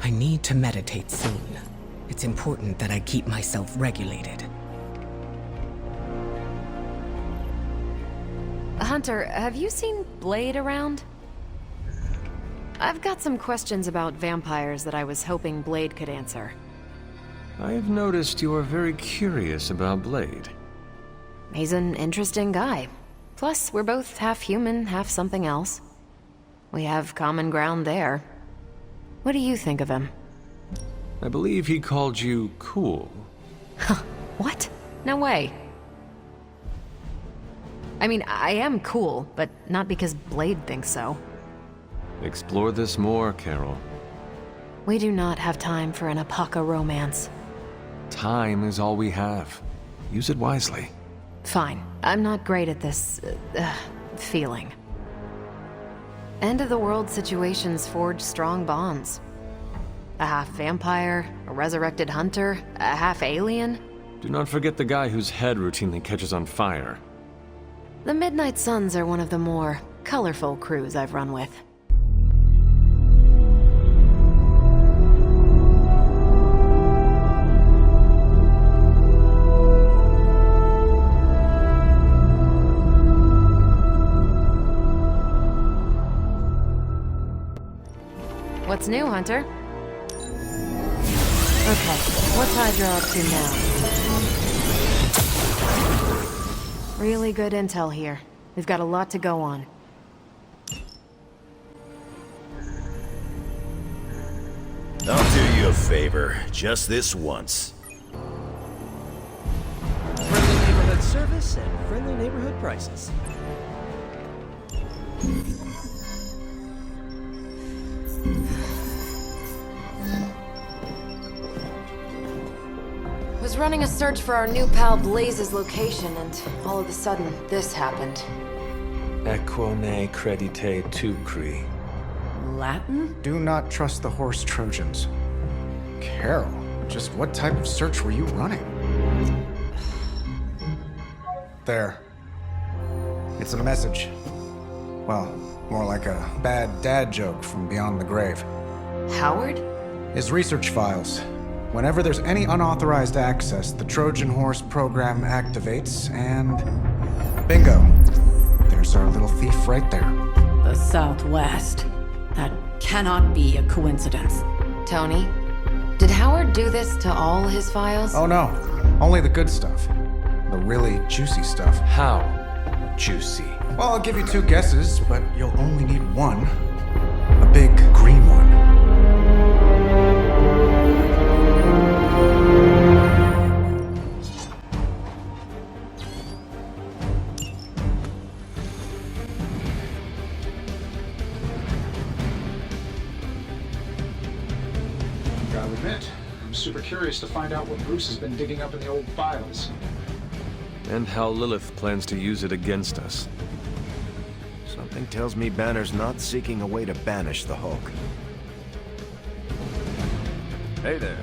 I need to meditate soon. It's important that I keep myself regulated. Hunter, have you seen Blade around? I've got some questions about vampires that I was hoping Blade could answer. I've noticed you are very curious about Blade. He's an interesting guy. Plus, we're both half human, half something else. We have common ground there. What do you think of him? I believe he called you cool. What? No way. I mean, I am cool, but not because Blade thinks so. Explore this more, Carol. We do not have time for an Apaka romance. Time is all we have. Use it wisely. Fine. I'm not great at this, feeling. End-of-the-world situations forge strong bonds. A half-vampire, a resurrected hunter, a half-alien. Do not forget the guy whose head routinely catches on fire. The Midnight Suns are one of the more colorful crews I've run with. What's new, Hunter? Okay, what's Hydra up to now? Really good intel here. We've got a lot to go on. I'll do you a favor, just this once. Friendly neighborhood service and friendly neighborhood prices. Was running a search for our new pal Blaze's location, and all of a sudden, this happened. Equone credite tucri. Latin? Do not trust the horse Trojans. Carol, just what type of search were you running? There. It's a message. Well, more like a bad dad joke from beyond the grave. Howard? His research files. Whenever there's any unauthorized access, the Trojan Horse program activates, and bingo. There's our little thief right there. The Southwest. That cannot be a coincidence. Tony? Did Howard do this to all his files? Oh no, only the good stuff. The really juicy stuff. How juicy? Well, I'll give you two guesses, but you'll only need one. A big green one. Gotta admit, I'm super curious to find out what Bruce has been digging up in the old files. And how Lilith plans to use it against us. Something tells me Banner's not seeking a way to banish the Hulk. Hey there.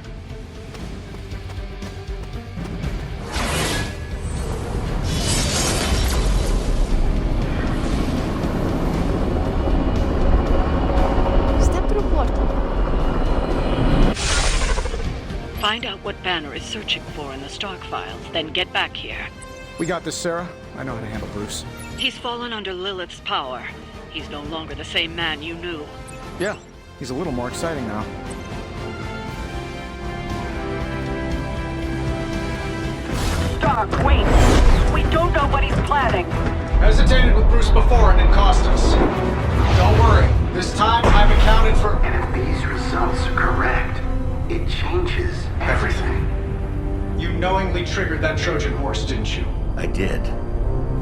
Step through portal. Find out what Banner is searching for in the Stark files, then get back here. We got this, Sarah. I know how to handle Bruce. He's fallen under Lilith's power. He's no longer the same man you knew. Yeah, he's a little more exciting now. Stark, wait! We don't know what he's planning. Hesitated with Bruce before and it cost us. Don't worry. This time I've accounted for... And if these results are correct, it changes everything. You knowingly triggered that Trojan horse, didn't you? I did.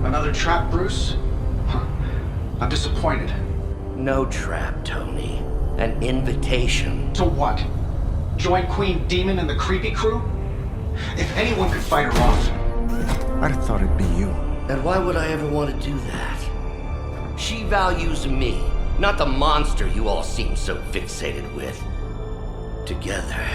Another trap, Bruce? Huh. I'm disappointed. No trap, Tony. An invitation. To what? Join Queen Demon and the creepy crew? If anyone could fight her off... I'd have thought it'd be you. And why would I ever want to do that? She values me, not the monster you all seem so fixated with. Together,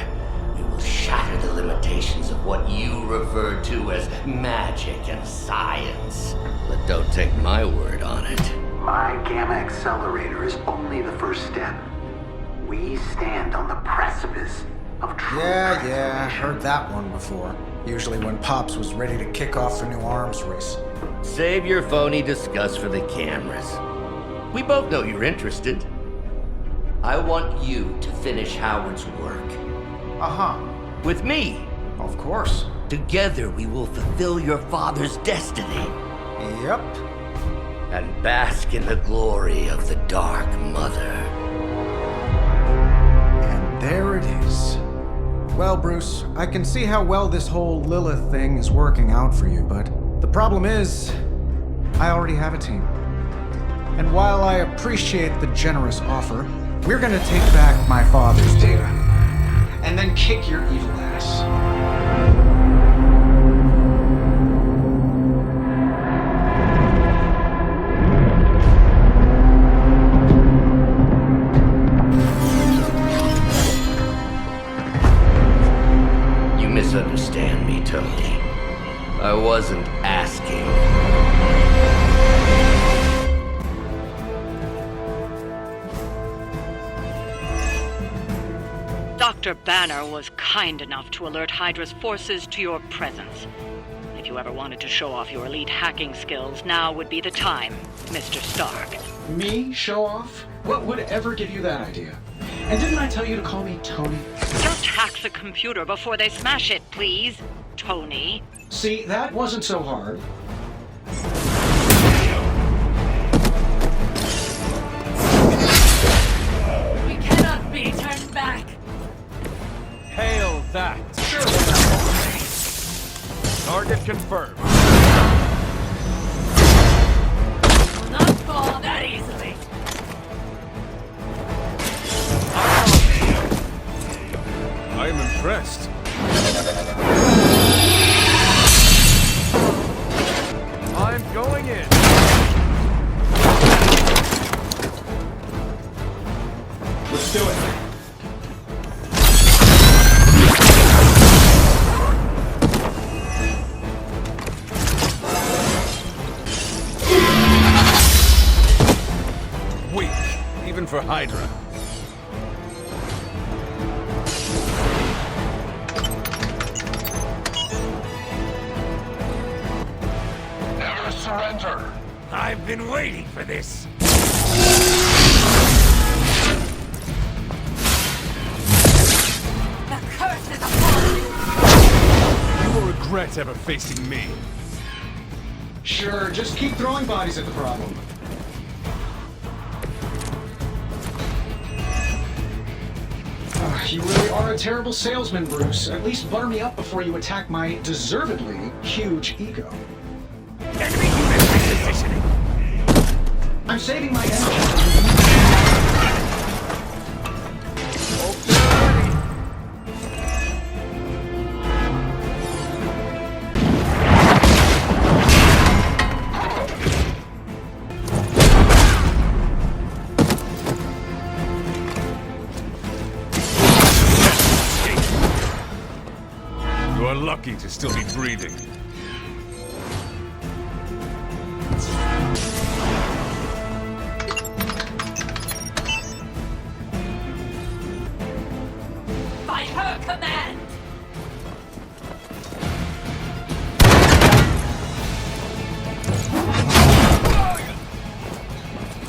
we will shatter the limitations of what you refer to as magic and science. But don't take my word on it. My gamma accelerator is only the first step. We stand on the precipice of true Yeah, heard that one before. Usually when Pops was ready to kick off a new arms race. Save your phony disgust for the cameras. We both know you're interested. I want you to finish Howard's work. Uh-huh. With me. Of course. Together we will fulfill your father's destiny. Yep. And bask in the glory of the Dark Mother. And there it is. Well, Bruce, I can see how well this whole Lilith thing is working out for you, but the problem is, I already have a team. And while I appreciate the generous offer, we're gonna take back my father's data, and then kick your evil ass. You misunderstand me, Tony. I wasn't asking. Dr. Banner was kind enough to alert Hydra's forces to your presence. If you ever wanted to show off your elite hacking skills, now would be the time, Mr. Stark. Me? Show off? What would ever give you that idea? And didn't I tell you to call me Tony? Just hack the computer before they smash it, please, Tony. See, that wasn't so hard. We cannot be turned back. Hail that. Sure. Target confirmed. Will not fall that easily. I am impressed. I'm going in. Let's do it. Weak, even for Hydra. Never surrender. I've been waiting for this. The curse is upon you. You will regret ever facing me. Sure, just keep throwing bodies at the problem. You really are a terrible salesman, Bruce. At least butter me up before you attack my deservedly huge ego. Enemy unit repositioning. I'm saving my energy. You are lucky to still be breathing. By her command.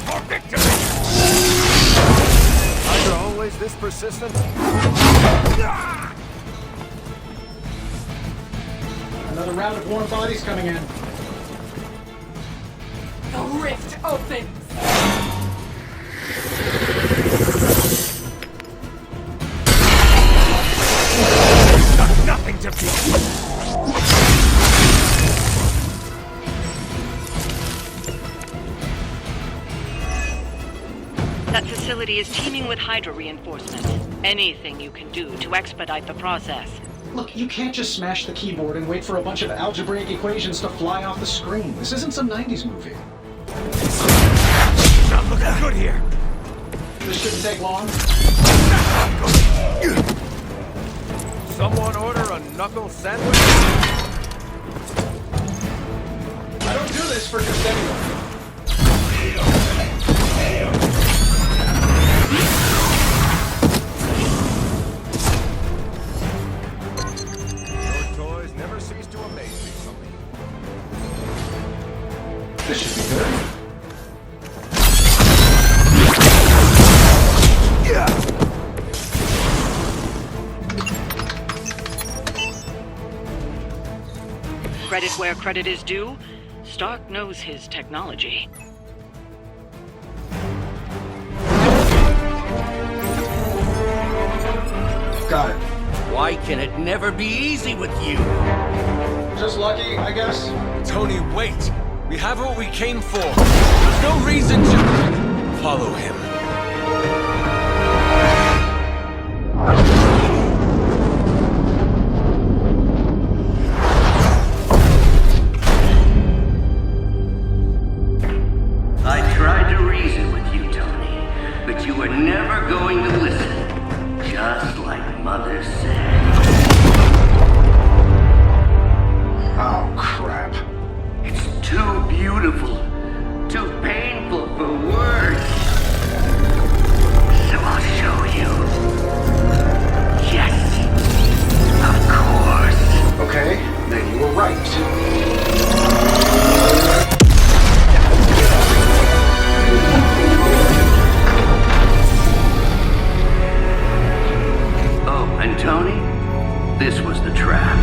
For victory! Hydra always this persistent? Another round of warm bodies coming in. The rift opens. Got nothing to fear. That facility is teeming with Hydra reinforcements. Anything you can do to expedite the process. Look, you can't just smash the keyboard and wait for a bunch of algebraic equations to fly off the screen. This isn't some 90s movie. Not looking good here. This shouldn't take long. Someone order a knuckle sandwich? I don't do this for just anyone. credit where credit is due, Stark knows his technology. Got it. Why can it never be easy with you? Just lucky, I guess. Tony, wait! We have what we came for. There's no reason to follow him. I tried to reason with you, Tony, but you were never going to listen. Just like Mother said. Oh, crap. It's too beautiful, too painful for words. So I'll show you. Yes, of course. Okay, then you were right. Oh, and Tony, this was the trap.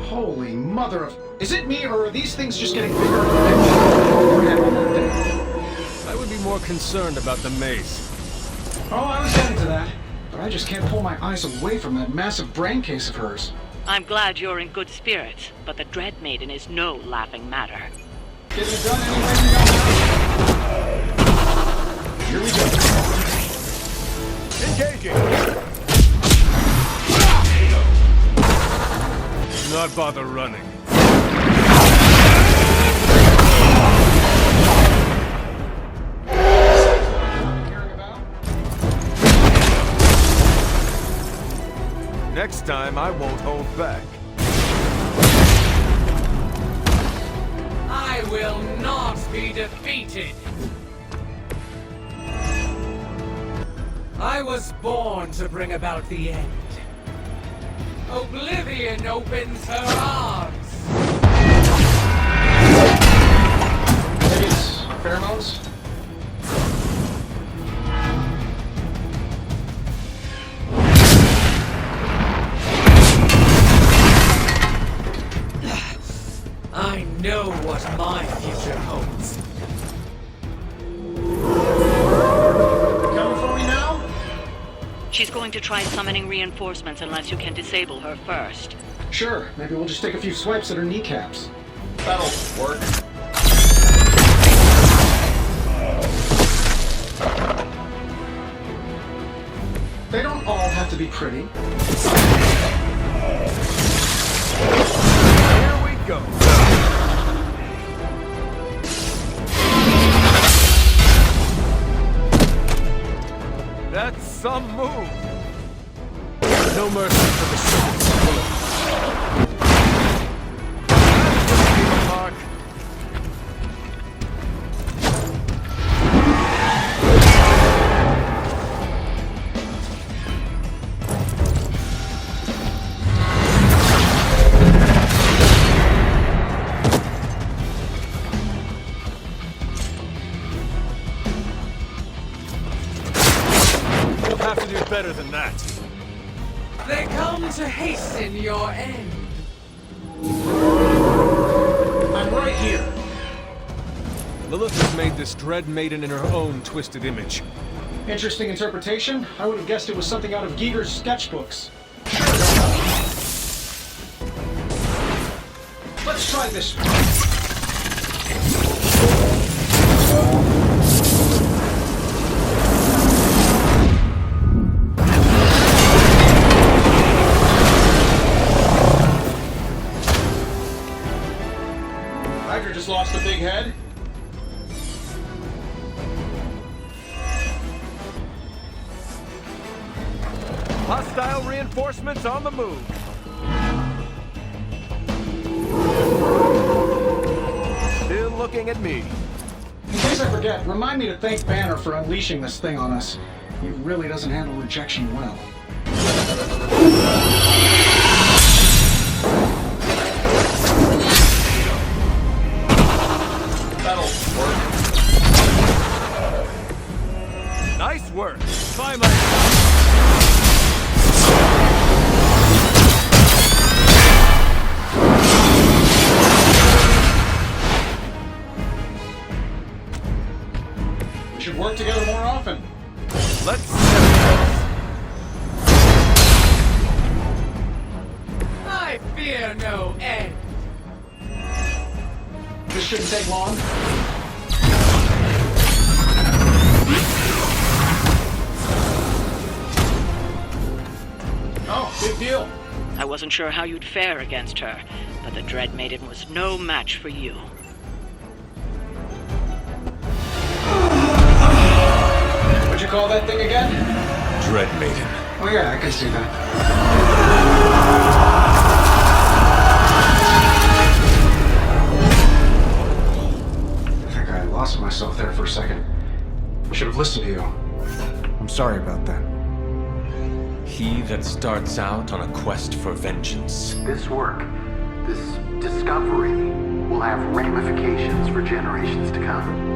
Holy mother of... Is it me, or are these things just getting bigger? I would be more concerned about the maze. Oh, I was getting to that. But I just can't pull my eyes away from that massive brain case of hers. I'm glad you're in good spirits, but the Dread Maiden is no laughing matter. Getting it done anyway we know how. Here we go. Engaging! Do not bother running. Next time, I won't hold back. I will not be defeated. I was born to bring about the end. Oblivion opens her arms. Maybe it's pheromones? I know what my future holds. Coming for me now? She's going to try summoning reinforcements unless you can disable her first. Sure, maybe we'll just take a few swipes at her kneecaps. That'll work. They don't all have to be pretty. Here we go. That's some move. No mercy for the servants. Mark. You'll have to do better than that. They come to hasten your end. I'm right here. Lilith has made this Dread Maiden in her own twisted image. Interesting interpretation. I would have guessed it was something out of Giger's sketchbooks. Let's try this one. Hydra just lost a big head. Hostile reinforcements on the move. Still looking at me. In case I forget, remind me to thank Banner for unleashing this thing on us. He really doesn't handle rejection well. That'll work. Nice work. Try my... We should work together more often. Let's set this. I fear no end. This shouldn't take long. Oh, big deal. I wasn't sure how you'd fare against her, but the Dread Maiden was no match for you. What'd you call that thing again? Dread Maiden. Oh yeah, I can see that. I think I lost myself there for a second. I should have listened to you. I'm sorry about that. He that starts out on a quest for vengeance. This work, this discovery, will have ramifications for generations to come.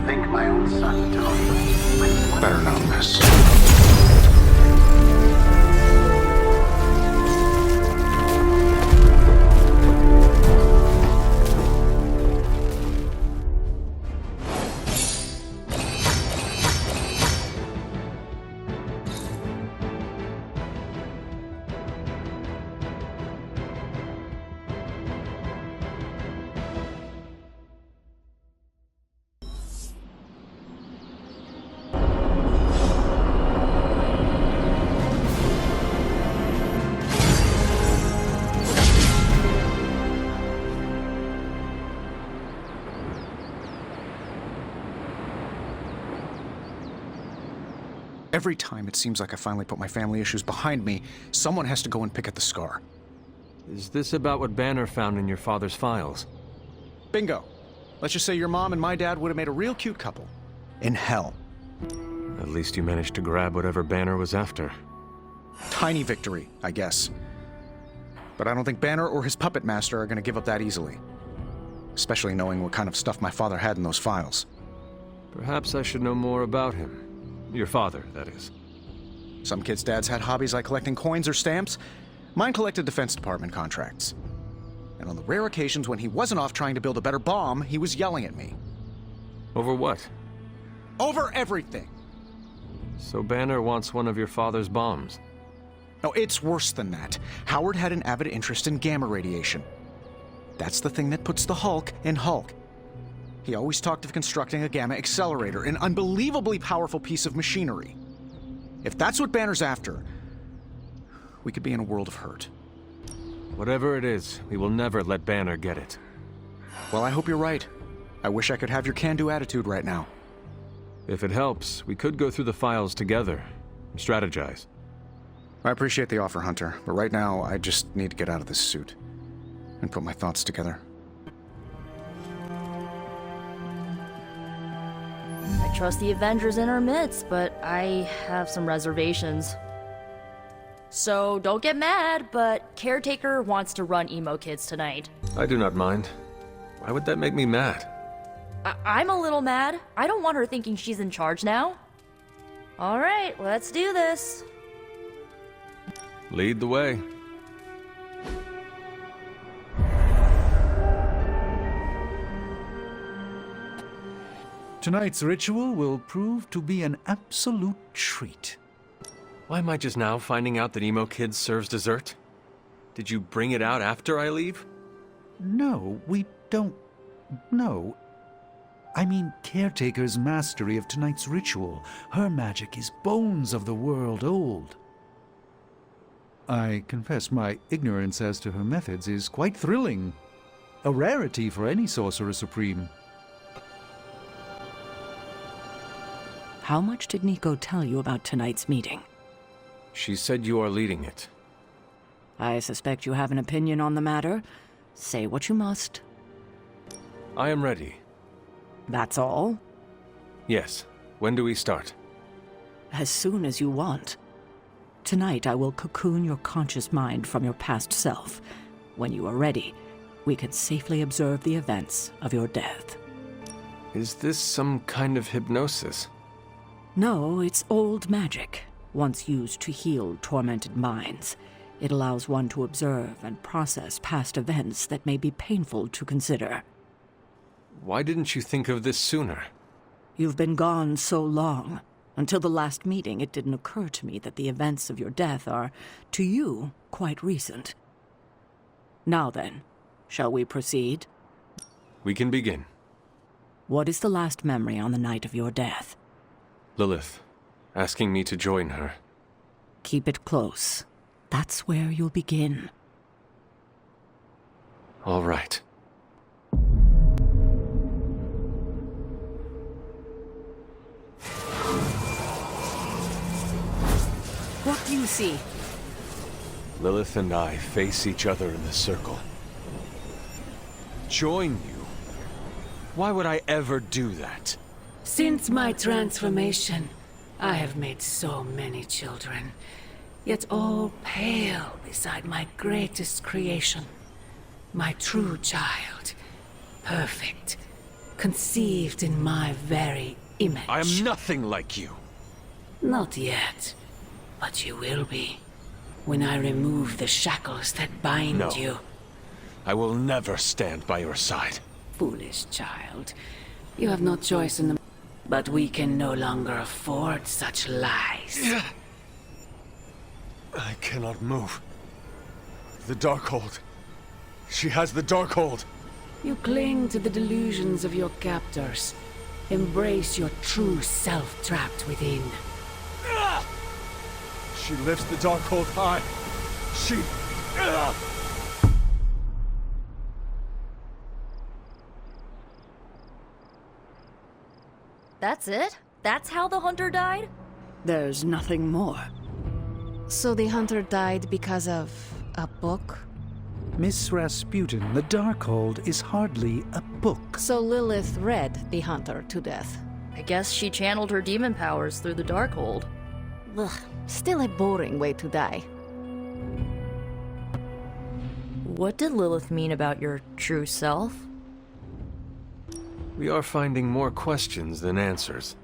Think my own son, Tony. Better not miss. Every time it seems like I finally put my family issues behind me, someone has to go and pick at the scar. Is this about what Banner found in your father's files? Bingo. Let's just say your mom and my dad would have made a real cute couple. In hell. At least you managed to grab whatever Banner was after. Tiny victory, I guess. But I don't think Banner or his puppet master are going to give up that easily. Especially knowing what kind of stuff my father had in those files. Perhaps I should know more about him. Your father, that is. Some kids' dads had hobbies like collecting coins or stamps. Mine collected Defense Department contracts. And on the rare occasions when he wasn't off trying to build a better bomb, he was yelling at me. Over what? Over everything! So Banner wants one of your father's bombs. No, it's worse than that. Howard had an avid interest in gamma radiation. That's the thing that puts the Hulk in Hulk. He always talked of constructing a gamma accelerator, an unbelievably powerful piece of machinery. If that's what Banner's after, we could be in a world of hurt. Whatever it is, we will never let Banner get it. Well, I hope you're right. I wish I could have your can-do attitude right now. If it helps, we could go through the files together and strategize. I appreciate the offer, Hunter, but right now I just need to get out of this suit and put my thoughts together. I trust the Avengers in our midst, but I have some reservations. So don't get mad, but Caretaker wants to run Emo Kids tonight. I do not mind. Why would that make me mad? I'm a little mad. I don't want her thinking she's in charge now. Alright, let's do this. Lead the way. Tonight's ritual will prove to be an absolute treat. Why am I just now finding out that Emo Kids serves dessert? Did you bring it out after I leave? No, we don't... No. I mean Caretaker's mastery of tonight's ritual. Her magic is bones of the world old. I confess my ignorance as to her methods is quite thrilling. A rarity for any Sorcerer Supreme. How much did Nico tell you about tonight's meeting? She said you are leading it. I suspect you have an opinion on the matter. Say what you must. I am ready. That's all? Yes. When do we start? as soon as you want. Tonight I will cocoon your conscious mind from your past self. When you are ready, we can safely observe the events of your death. Is this some kind of hypnosis? No, it's old magic, once used to heal tormented minds. It allows one to observe and process past events that may be painful to consider. Why didn't you think of this sooner? You've been gone so long. Until the last meeting, it didn't occur to me that the events of your death are, to you, quite recent. Now then, shall we proceed? We can begin. What is the last memory on the night of your death? Lilith, asking me to join her. Keep it close. That's where you'll begin. All right. What do you see? Lilith and I face each other in the circle. Join you? Why would I ever do that? Since my transformation, I have made so many children, yet all pale beside my greatest creation. My true child, perfect, conceived in my very image. I am nothing like you. Not yet, but you will be, when I remove the shackles that bind No. you. I will never stand by your side. Foolish child, you have no choice in the... But we can no longer afford such lies. I cannot move. The Darkhold. She has the Darkhold. You cling to the delusions of your captors. Embrace your true self trapped within. She lifts the Darkhold high. She... That's it? That's how the hunter died? There's nothing more. So the hunter died because of a book? Miss Rasputin, the Darkhold is hardly a book. So Lilith read the hunter to death. I guess she channeled her demon powers through the Darkhold. Ugh, still a boring way to die. What did Lilith mean about your true self? We are finding more questions than answers.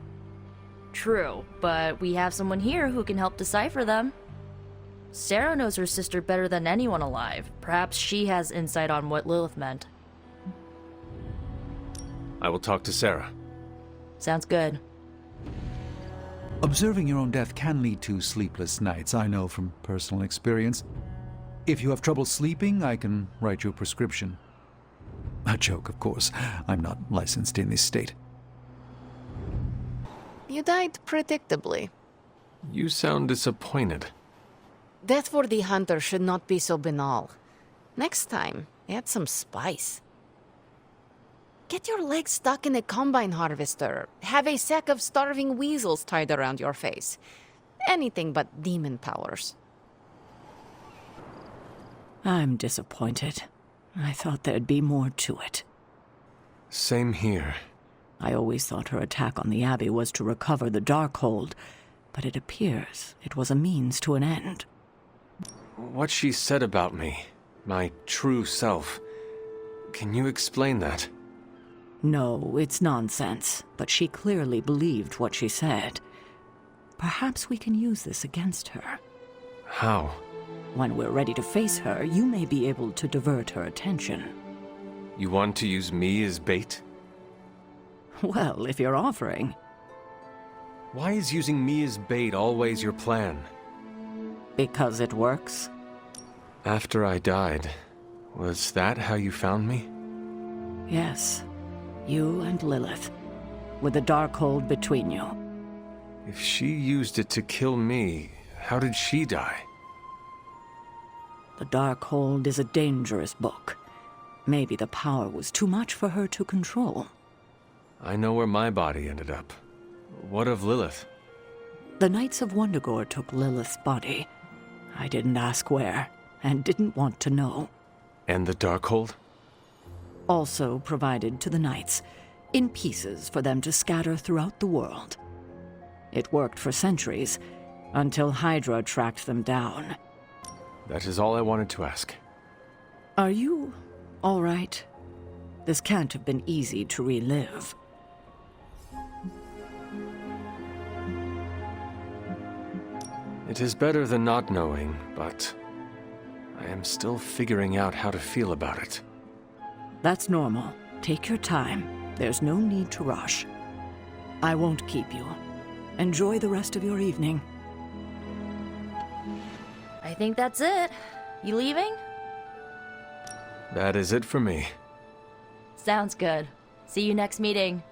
True, but we have someone here who can help decipher them. Sarah knows her sister better than anyone alive. Perhaps she has insight on what Lilith meant. I will talk to Sarah. Sounds good. Observing your own death can lead to sleepless nights, I know from personal experience. If you have trouble sleeping, I can write you a prescription. A joke, of course. I'm not licensed in this state. You died predictably. You sound disappointed. Death for the hunter should not be so banal. Next time, add some spice. Get your legs stuck in a combine harvester. Have a sack of starving weasels tied around your face. Anything but demon powers. I'm disappointed. I thought there'd be more to it. Same here. I always thought her attack on the Abbey was to recover the Darkhold, but it appears it was a means to an end. What she said about me, my true self, can you explain that? No, it's nonsense, but she clearly believed what she said. Perhaps we can use this against her. How? When we're ready to face her, you may be able to divert her attention. You want to use me as bait? Well, if you're offering. Why is using me as bait always your plan? Because it works. After I died, was that how you found me? Yes. You and Lilith. With the Darkhold between you. If she used it to kill me, how did she die? The Darkhold is a dangerous book. Maybe the power was too much for her to control. I know where my body ended up. What of Lilith? The Knights of Wundagore took Lilith's body. I didn't ask where, and didn't want to know. And the Darkhold? Also provided to the Knights, in pieces for them to scatter throughout the world. It worked for centuries, until Hydra tracked them down. That is all I wanted to ask. Are you all right? This can't have been easy to relive. It is better than not knowing, but I am still figuring out how to feel about it. That's normal. Take your time. There's no need to rush. I won't keep you. Enjoy the rest of your evening. I think that's it. You leaving? That is it for me. Sounds good. See you next meeting.